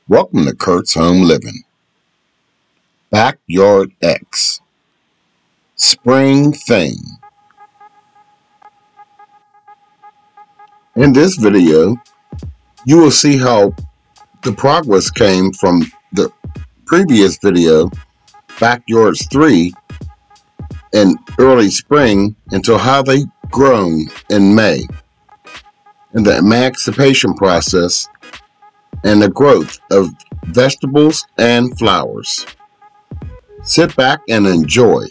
Welcome to Kurt's Home Living. Backyard X. Spring Thing. In this video, you will see how the progress came from the previous video, Backyards 3, in early spring until how they grown in May, and the emancipation process and the growth of vegetables and flowers. Sit back and enjoy.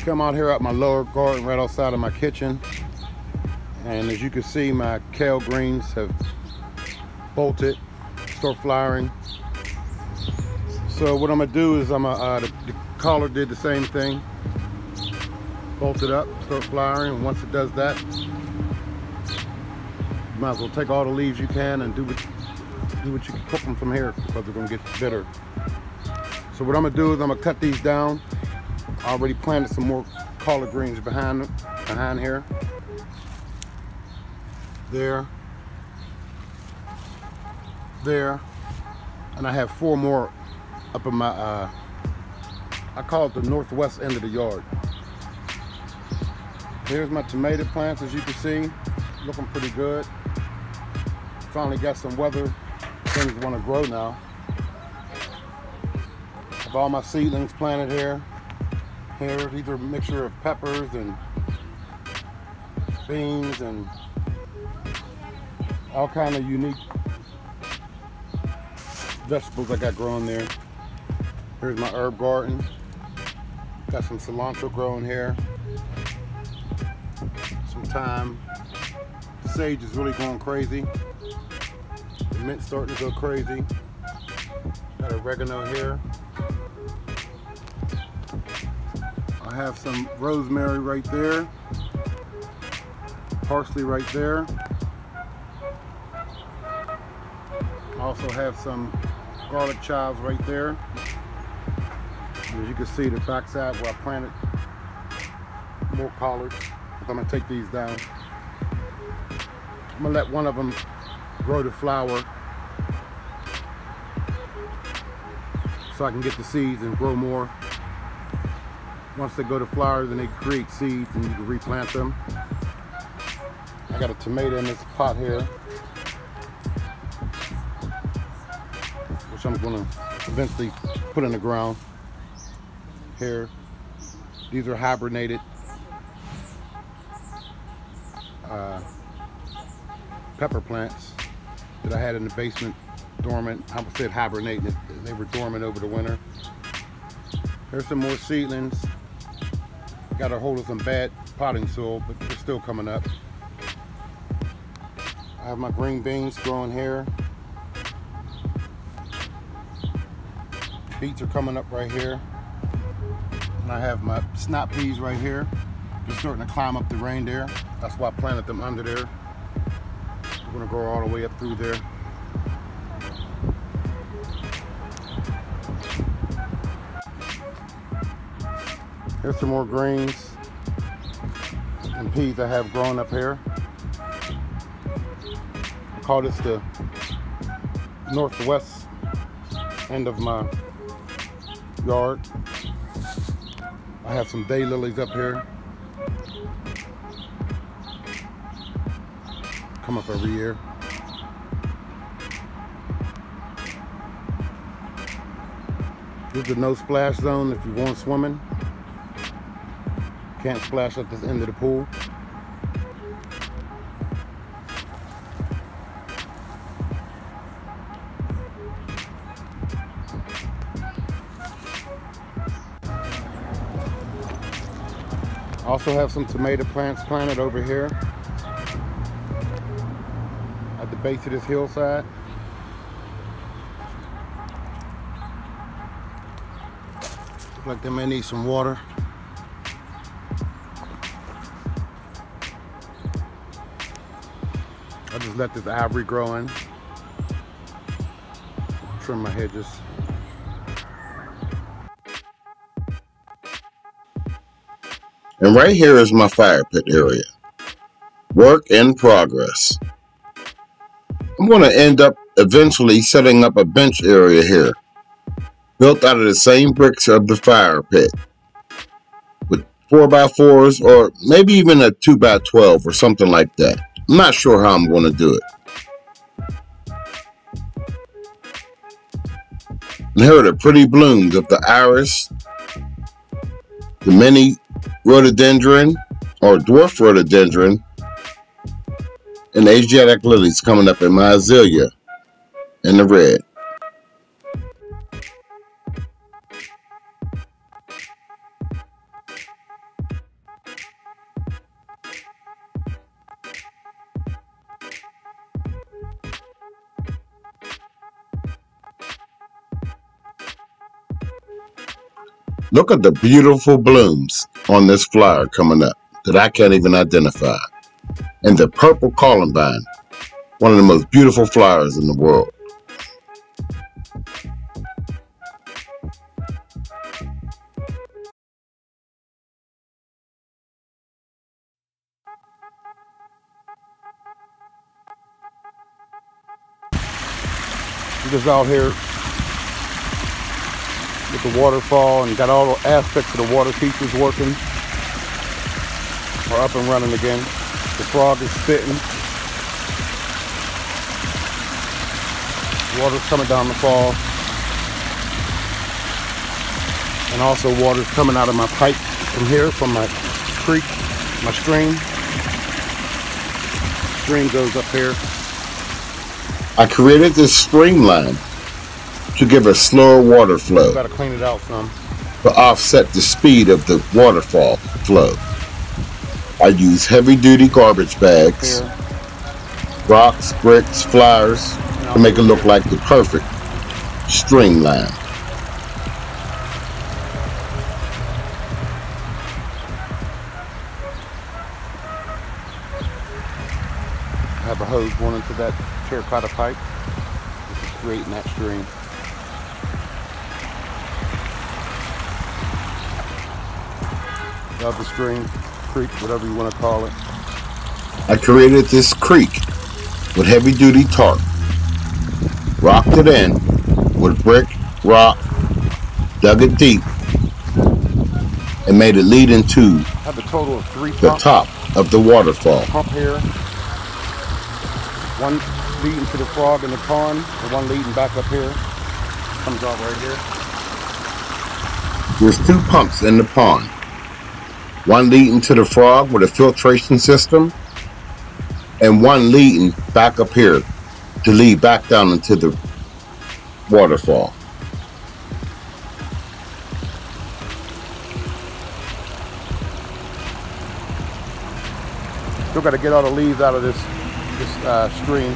Come out here at my lower garden right outside of my kitchen, and as you can see, my kale greens have bolted, start flowering. So what I'm gonna do is the collard did the same thing, bolted up, start flowering, and once it does that, you might as well take all the leaves you can and do what you can cook them from here, because they're gonna get bitter. So what I'm gonna do is I'm gonna cut these down. I already planted some more collard greens behind here. There. And I have 4 more up in my, I call it the northwest end of the yard. Here's my tomato plants, as you can see, looking pretty good. Finally got some weather, things want to grow now. I have all my seedlings planted here. These are a mixture of peppers and beans and all kind of unique vegetables I got growing there. Here's my herb garden. Got some cilantro growing here. Some thyme. The sage is really going crazy. The mint's starting to go crazy. Got oregano here. I have some rosemary right there, parsley right there. I also have some garlic chives right there. And as you can see, the backside where I planted more collards. I'm gonna take these down. I'm gonna let one of them grow to flower so I can get the seeds and grow more. Once they go to flower, then they create seeds and you can replant them. I got a tomato in this pot here, which I'm gonna eventually put in the ground here. These are hibernated pepper plants that I had in the basement dormant. I said hibernating, they were dormant over the winter. Here's some more seedlings. Got a hold of some bad potting soil, but they're still coming up. I have my green beans growing here. Beets are coming up right here. And I have my snap peas right here. They're starting to climb up the reindeer. That's why I planted them under there. We're gonna go all the way up through there. Here's some more greens and peas I have growing up here. I call this the northwest end of my yard. I have some daylilies up here. Come up every year. This is the no splash zone if you're going swimming. Can't splash at this end of the pool. Also have some tomato plants planted over here at the base of this hillside. Look like they may need some water. I just let this ivory grow in. Trim my hedges. And right here is my fire pit area. Work in progress. I'm going to end up eventually setting up a bench area here, built out of the same bricks of the fire pit, with 4x4s or maybe even a 2x12 or something like that. I'm not sure how I'm going to do it. And here are the pretty blooms of the iris, the mini rhododendron or dwarf rhododendron, and Asiatic lilies coming up in my azalea in the red. Look at the beautiful blooms on this flower coming up that I can't even identify. And the purple columbine, one of the most beautiful flowers in the world. I'm just out here with the waterfall and got all the aspects of the water features working. We're up and running again. The frog is spitting. Water's coming down the fall. And also water's coming out of my pipe from here, from my creek, my stream. Stream goes up here. I created this streamline to give a slower water flow. Gotta clean it out some. To offset the speed of the waterfall flow. I use heavy-duty garbage bags, rocks, bricks, flowers to make it look like the perfect streamline. I have a hose going into that terracotta pipe, which is creating that stream. Of the stream, creek, whatever you want to call it. I created this creek with heavy-duty tarp, rocked it in with brick, rock, dug it deep, and made it lead into I have a total of 3 the top of the waterfall. Pump here, one leading to the frog in the pond, and one leading back up here. Comes out right here. There's 2 pumps in the pond. One leading to the frog with a filtration system, and one leading back up here to lead back down into the waterfall. Still got to get all the leaves out of this stream.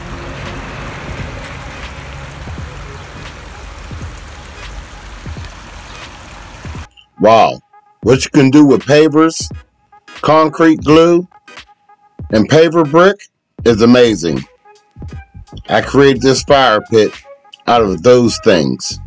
Wow. What you can do with pavers, concrete glue, and paver brick is amazing. I created this fire pit out of those things.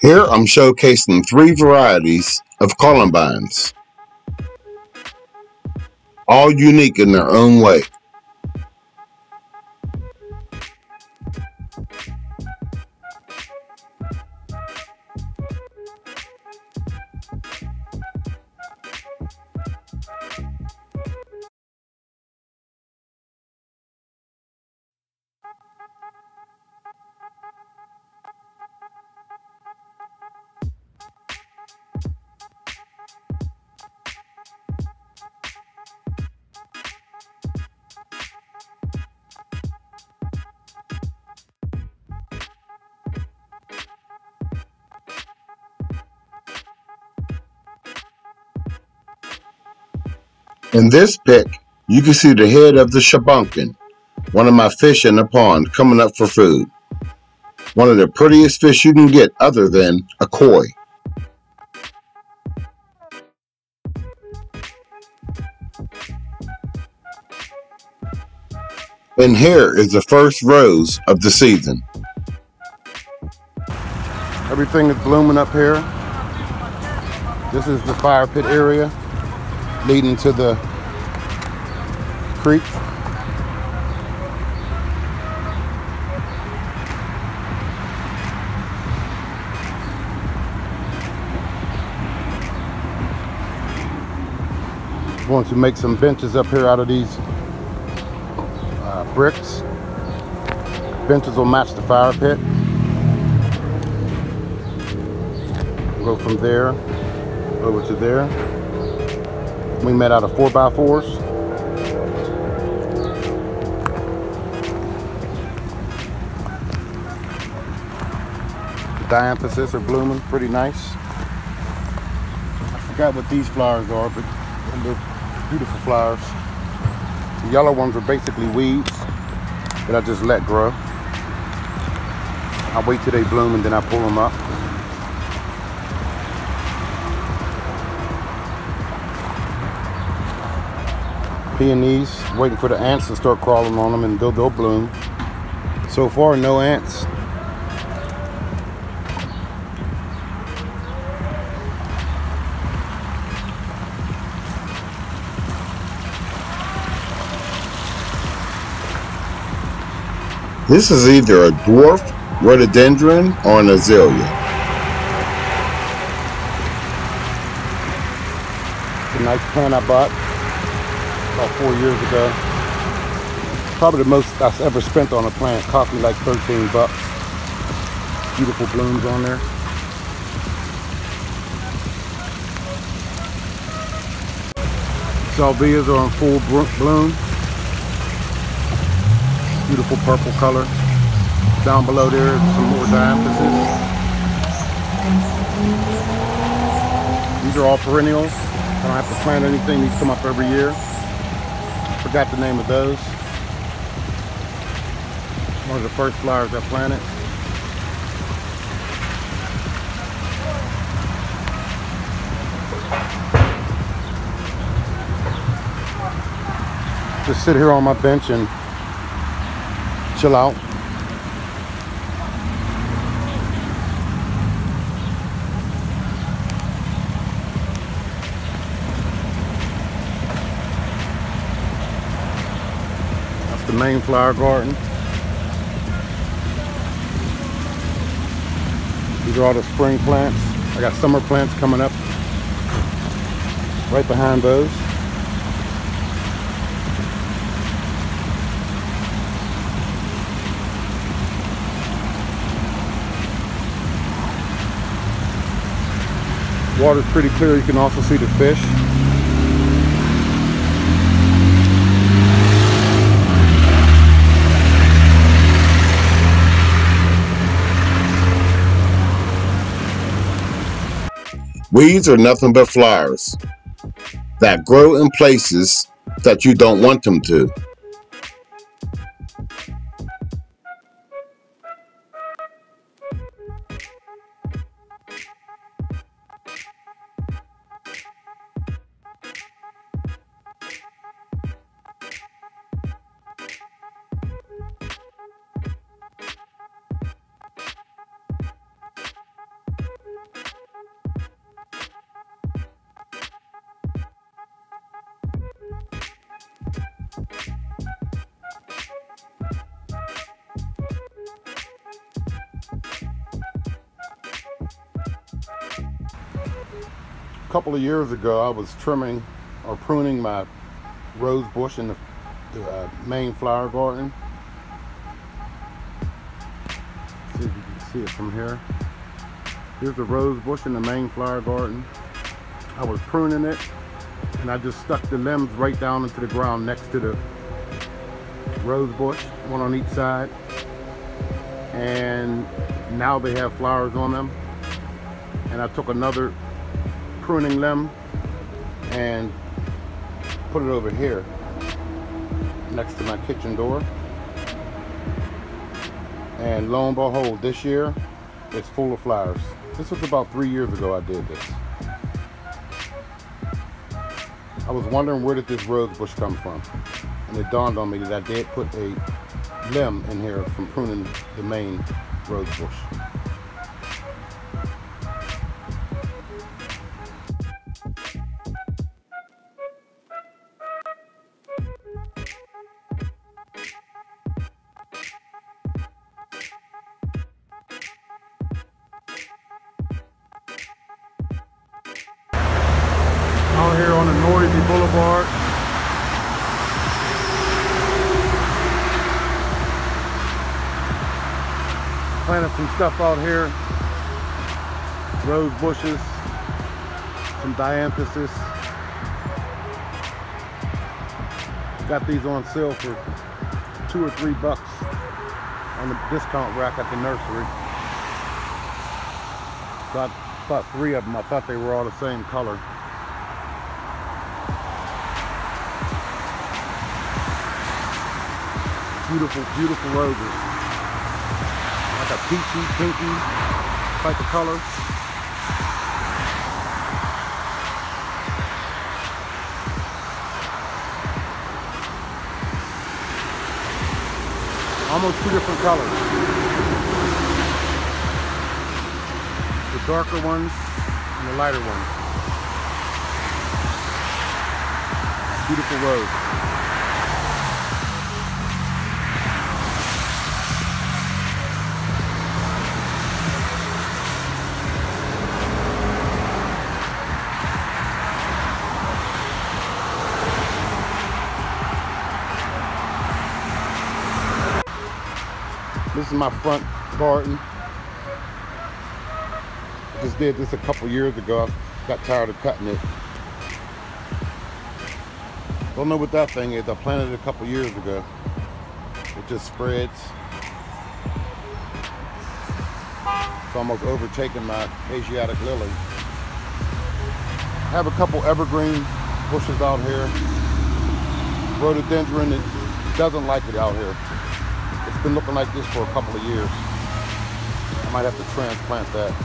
Here I'm showcasing 3 varieties of columbines, all unique in their own way. In this pic, you can see the head of the shabunkin, one of my fish in the pond, coming up for food. One of the prettiest fish you can get other than a koi. And here is the first rose of the season. Everything is blooming up here. This is the fire pit area leading to the creek. Going to make some benches up here out of these bricks. Benches will match the fire pit. Go from there over to there. We met out of 4x4s. The dianthus are blooming pretty nice. I forgot what these flowers are, but they're beautiful flowers. The yellow ones are basically weeds that I just let grow. I wait till they bloom and then I pull them up. Peonies, waiting for the ants to start crawling on them and they'll bloom. So far, no ants. This is either a dwarf rhododendron or an azalea. It's a nice plant I bought about 4 years ago. Probably the most I've ever spent on a plant. Cost me like 13 bucks. Beautiful blooms on there. Salvias are in full bloom. Beautiful purple color. Down below there is some more dianthuses. These are all perennials. I don't have to plant anything. These come up every year. Forgot the name of those. One of the first flowers I planted. Just sit here on my bench and chill out. That's the main flower garden. These are all the spring plants. I got summer plants coming up right behind those. Water's pretty clear. You can also see the fish. Weeds are nothing but flowers that grow in places that you don't want them to. A couple of years ago, I was trimming or pruning my rose bush in the main flower garden. See if you can see it from here. Here's the rose bush in the main flower garden. I was pruning it and I just stuck the limbs right down into the ground next to the rose bush, one on each side. And now they have flowers on them. And I took another pruning limb and put it over here next to my kitchen door. And lo and behold, this year it's full of flowers. This was about 3 years ago I did this. I was wondering, where did this rose bush come from? And it dawned on me that I did put a limb in here from pruning the main rose bush. Out here on the noisy boulevard. Planted some stuff out here. Rose bushes, some dianthesis. Got these on sale for $2 or $3 on the discount rack at the nursery. So I bought 3 of them. I thought they were all the same color. Beautiful, beautiful roses. Like a peachy, pinky type of color. Almost 2 different colors. The darker ones and the lighter ones. Beautiful rose. This is my front garden. I just did this a couple years ago. I got tired of cutting it. Don't know what that thing is. I planted it a couple years ago. It just spreads. It's almost overtaken my Asiatic lily. I have a couple evergreen bushes out here. Rhododendron, it doesn't like it out here. It's been looking like this for a couple of years. I might have to transplant that.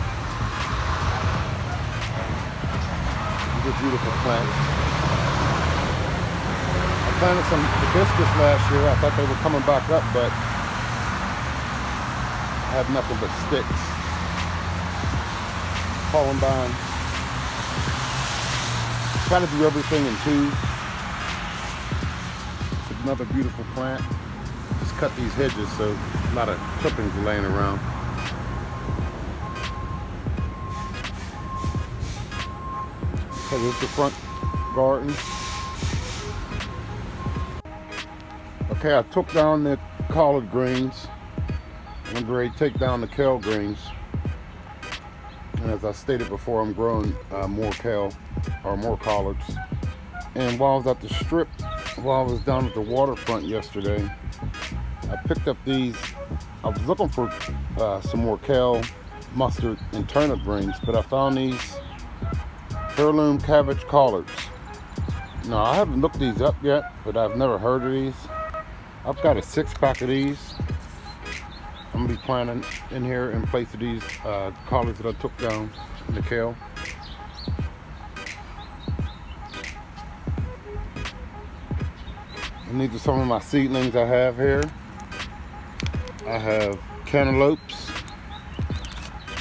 These are beautiful plants. I planted some hibiscus last year. I thought they were coming back up, but I have nothing but sticks. Columbine. Try to do everything in 2s. It's another beautiful plant. Just cut these hedges, so a lot of clippings are laying around. Okay, this is the front garden. Okay, I took down the collard greens. I'm ready to take down the kale greens. And as I stated before, I'm growing more kale, or more collards. And while I was at the strip, while I was down at the waterfront yesterday, I picked up these. I was looking for some more kale, mustard, and turnip greens, but I found these heirloom cabbage collards. Now, I haven't looked these up yet, but I've never heard of these. I've got a 6-pack of these. I'm gonna be planting in here in place of these collards that I took down in the kale. And these are some of my seedlings I have here. I have cantaloupes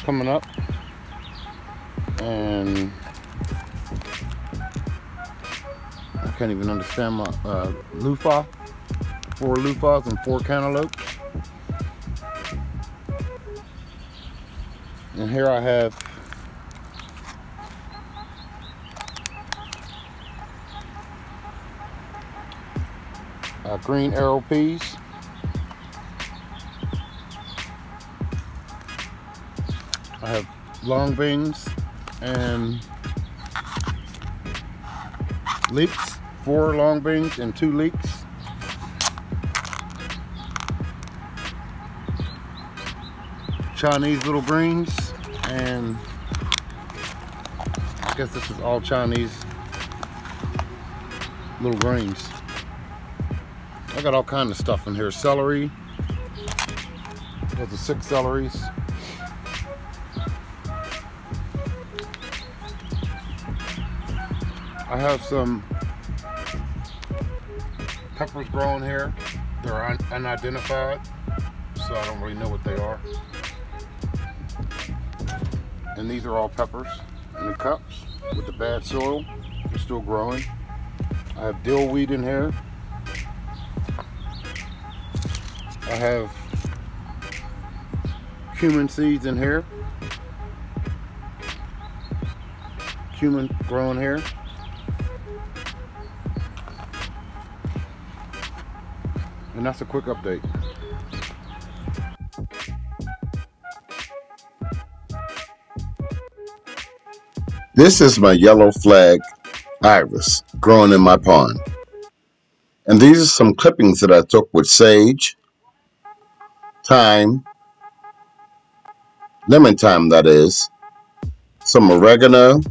coming up, and I can't even understand my loofah. 4 loofahs and 4 cantaloupes. And here I have green arrow peas. I have long beans and leeks, 4 long beans and 2 leeks. Chinese little greens, and I guess this is all Chinese little greens. I got all kinds of stuff in here. Celery. Those are 6 celeries. I have some peppers growing here. They're unidentified, so I don't really know what they are. And these are all peppers in the cups with the bad soil. They're still growing. I have dill weed in here. I have cumin seeds in here. Cumin growing here. And that's a quick update. This is my yellow flag iris growing in my pond. And these are some clippings that I took with sage, thyme, lemon thyme that is, some oregano,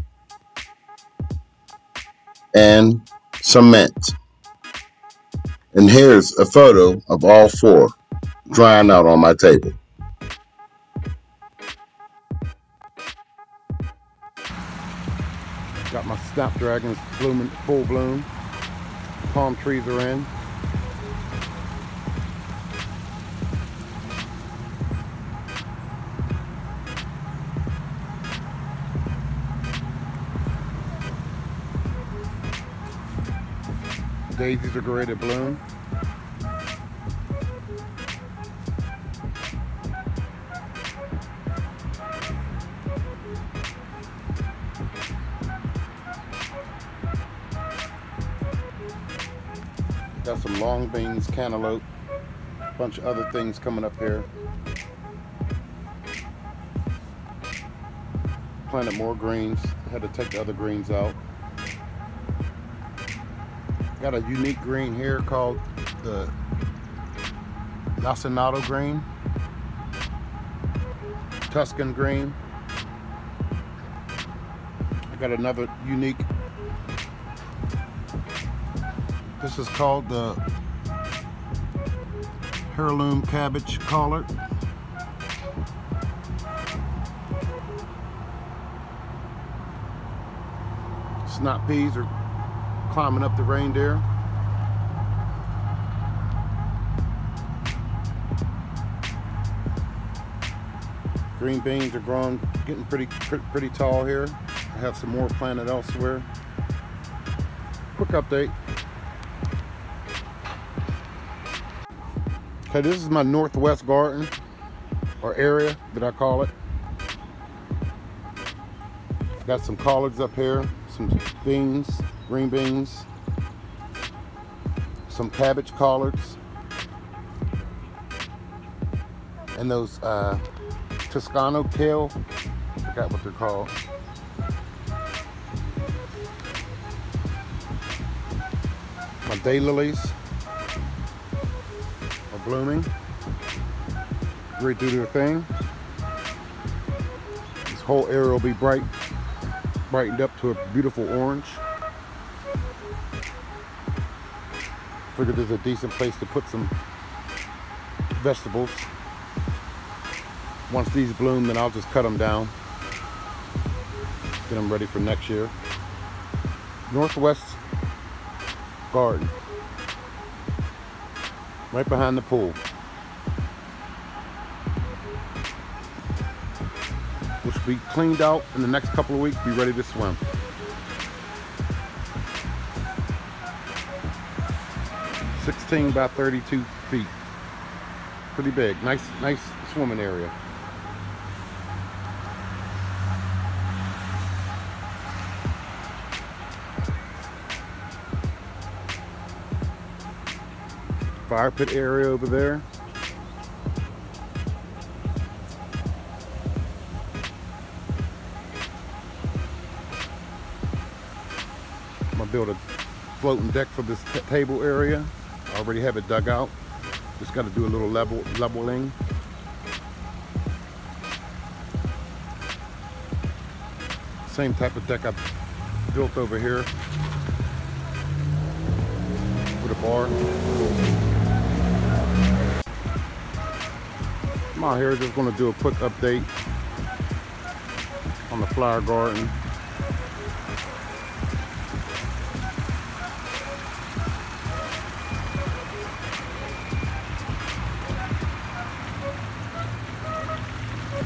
and some mint. And here's a photo of all 4 drying out on my table. Got my snapdragons blooming, full bloom. Palm trees are in. Daisies are ready to bloom. Got some long beans, cantaloupe, a bunch of other things coming up here. Planted more greens. Had to take the other greens out. Got a unique green here called the lacinato green, Tuscan green. I got another unique. This is called the heirloom cabbage collard. Snot peas are climbing up the reindeer. Green beans are growing, getting pretty tall here. I have some more planted elsewhere. Quick update. Okay, this is my northwest garden, or area that I call it. Got some collards up here, some beans, green beans, some cabbage collards, and those Toscano kale, I forgot what they're called. My daylilies are blooming, ready to do their thing. This whole area will be brightened up to a beautiful orange. Figured there's a decent place to put some vegetables. Once these bloom, then I'll just cut them down, get them ready for next year. Northwest garden, right behind the pool, which will be cleaned out in the next couple of weeks, be ready to swim. "16 by 32 feet. Pretty big. Nice swimming area. Fire pit area over there. I'm gonna build a floating deck for this table area. I already have it dug out. Just got to do a little leveling. Same type of deck I built over here. far. I'm out here just going to do a quick update on the flower garden.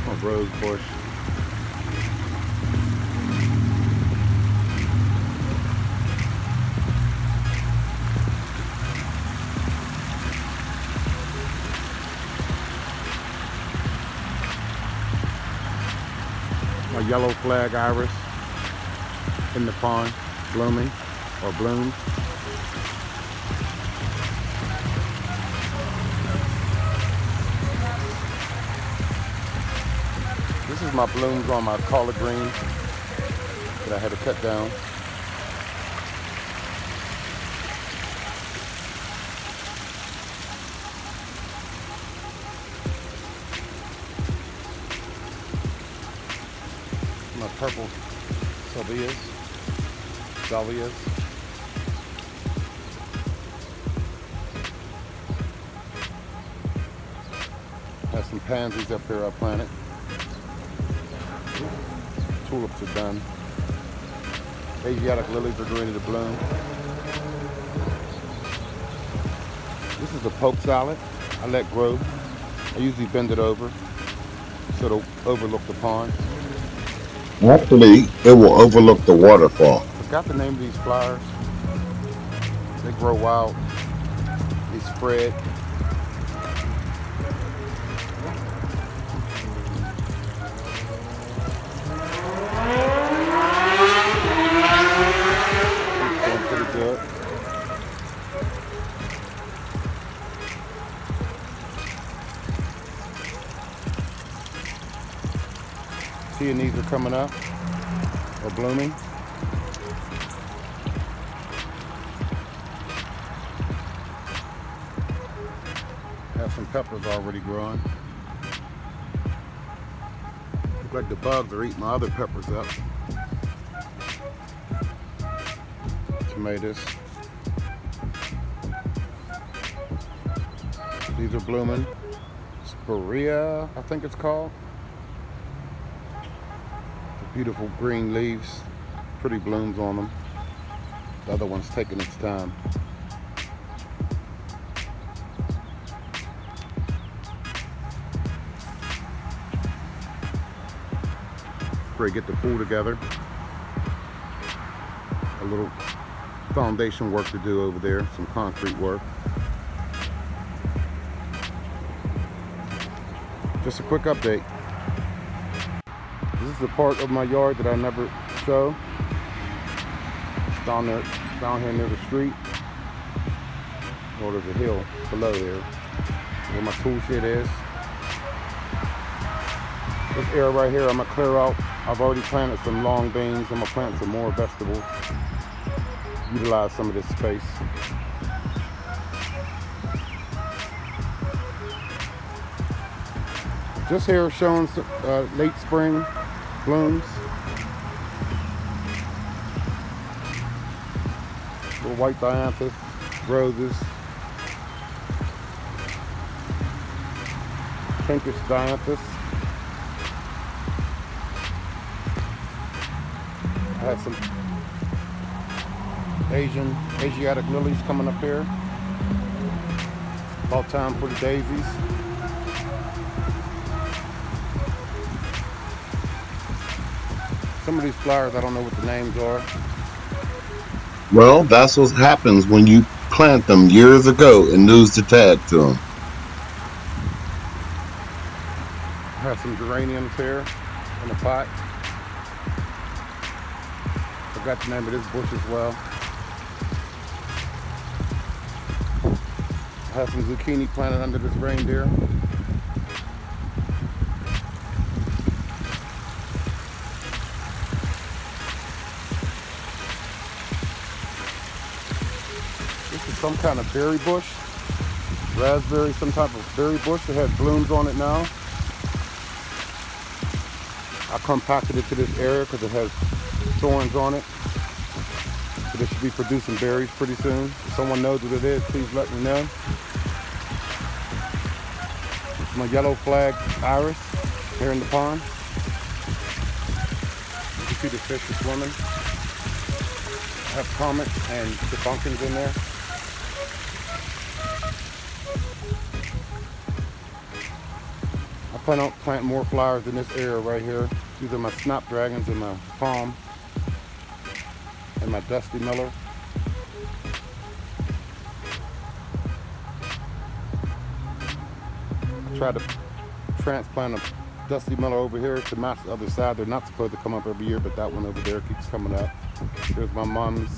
A rose bush. A yellow flag iris in the pond, blooming or bloomed. This is my blooms on my collard greens that I had to cut down. My purple salvias. Have some pansies up here I planted. Tulips are done. Asiatic lilies are ready to bloom. This is a poke salad I let grow. I usually bend it over so it'll overlook the pond. Actually, it will overlook the waterfall. I forgot the name of these flowers. They grow wild. They spread. It's going pretty good. Peonies are coming up or blooming. Have some peppers already growing. Look like the bugs are eating my other peppers up. Tomatoes. These are blooming. Spirea, I think it's called. Beautiful green leaves, pretty blooms on them. The other one's taking its time. Ready to get the pool together. A little foundation work to do over there, some concrete work. Just a quick update. This is the part of my yard that I never show. It's down here near the street. Or there's a hill below there where my tool shed is. This area right here I'm gonna clear out. I've already planted some long beans. I'm gonna plant some more vegetables. Utilize some of this space. Just here showing some, late spring blooms. Little white dianthus, roses, pinkish dianthus. I have some Asiatic lilies coming up here. About time for the daisies. Some of these flowers, I don't know what the names are. Well, that's what happens when you plant them years ago and lose the tag to them. I have some geraniums here in a pot. Forgot the name of this bush as well. I have some zucchini planted under this reindeer. Some kind of berry bush, raspberry, some type of berry bush that has blooms on it now. I compacted it to this area because it has thorns on it. So they should be producing berries pretty soon. If someone knows what it is, please let me know. It's my yellow flag iris here in the pond. You can see the fish is swimming. I have comments and debunkings in there. I plan on planting more flowers in this area right here. These are my snapdragons and my palm and my dusty miller. I tried to transplant a dusty miller over here to match the other side. They're not supposed to come up every year, but that one over there keeps coming up. Here's my mums.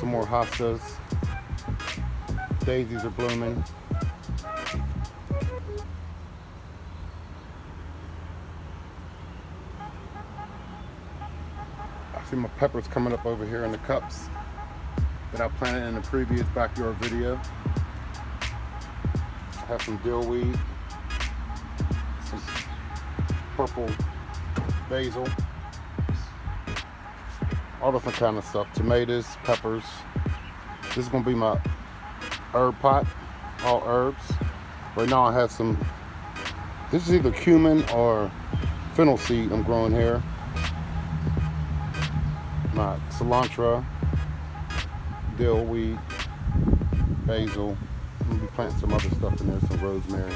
Some more hostas. Daisies are blooming. I see my peppers coming up over here in the cups that I planted in the previous backyard video. I have some dill weed, some purple basil, all different kind of stuff. Tomatoes, peppers. This is gonna be my herb pot, all herbs. Right now I have some, this is either cumin or fennel seed I'm growing here. My cilantro, dill weed, basil. I'm gonna be planting some other stuff in there, some rosemary.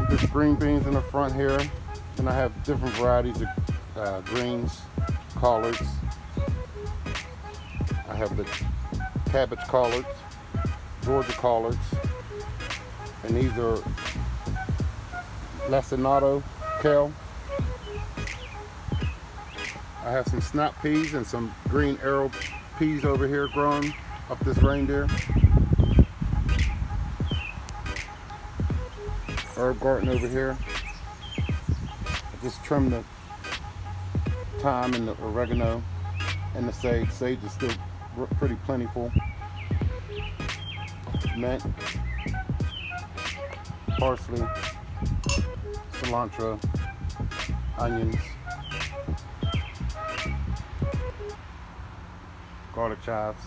There's green beans in the front here, and I have different varieties of greens, collards. I have the cabbage collards, Georgia collards, and these are lacinato kale. I have some snap peas and some green arrow peas over here growing up this reindeer. Herb garden over here. I just trimmed the thyme and the oregano and the sage. Sage is still pretty plentiful. Mint, parsley, cilantro, onions, garlic chives.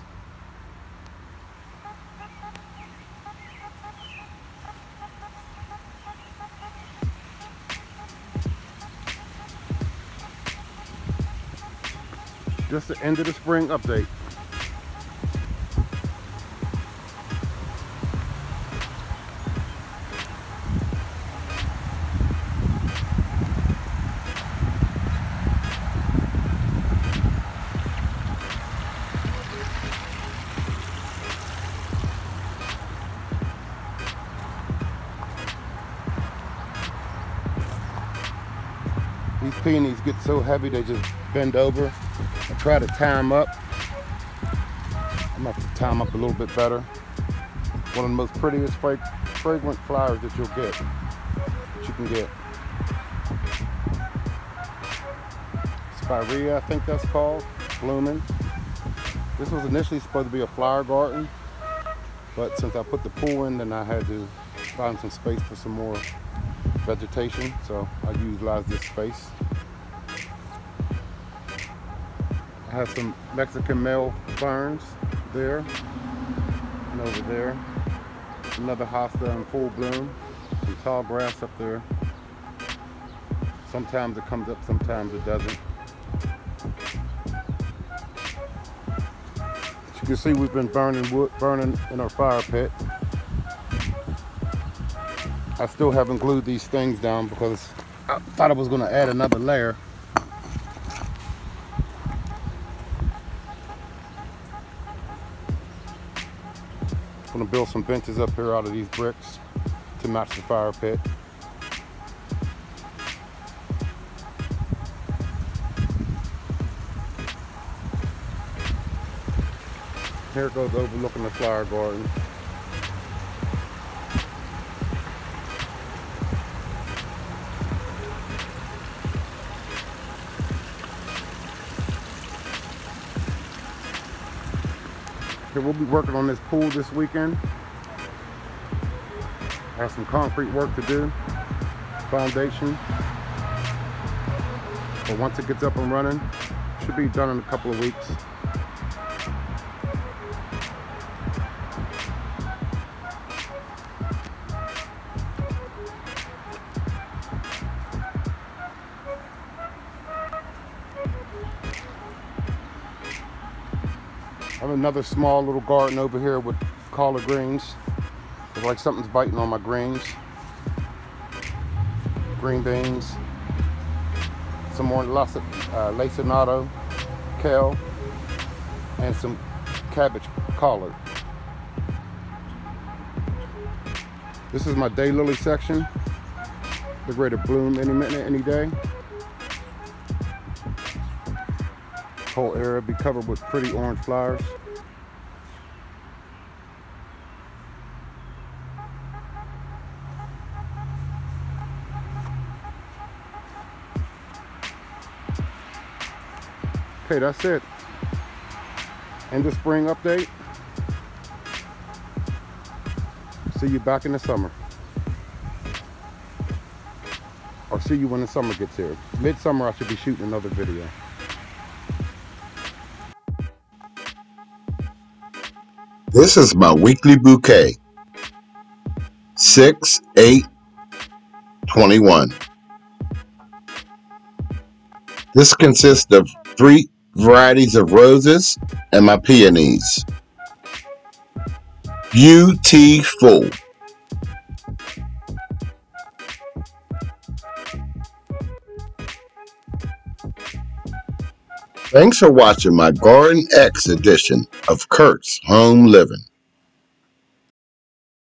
Just the end of the spring update. These peonies get so heavy they just bend over. I try to tie them up. I'm gonna have to tie them up a little bit better. One of the most prettiest fragrant flowers that you'll get, that you can get. Spirea, I think that's called, blooming. This was initially supposed to be a flower garden, but since I put the pool in, then I had to find some space for some more vegetation, so I utilized this space. I have some Mexican male ferns there and over there. Another hosta in full bloom. Some tall grass up there. Sometimes it comes up, sometimes it doesn't. As you can see, we've been burning wood, burning in our fire pit. I still haven't glued these things down because I thought I was going to add another layer. I'm going to build some benches up here out of these bricks to match the fire pit. Here it goes overlooking the flower garden. We'll be working on this pool this weekend. I have some concrete work to do, foundation. But once it gets up and running, it should be done in a couple of weeks. I have another small little garden over here with collard greens. It's like something's biting on my greens. Green beans. Some more lacinato, kale, and some cabbage collard. This is my daylily section. They're ready to bloom any minute, any day. Whole area will be covered with pretty orange flowers. Okay, that's it. End of spring update. See you back in the summer. Or see you when the summer gets here. Midsummer I should be shooting another video. This is my weekly bouquet. 6-8-21. This consists of 3 varieties of roses and my peonies. Beautiful. Thanks for watching my Garden X edition of Kurt's Home Living.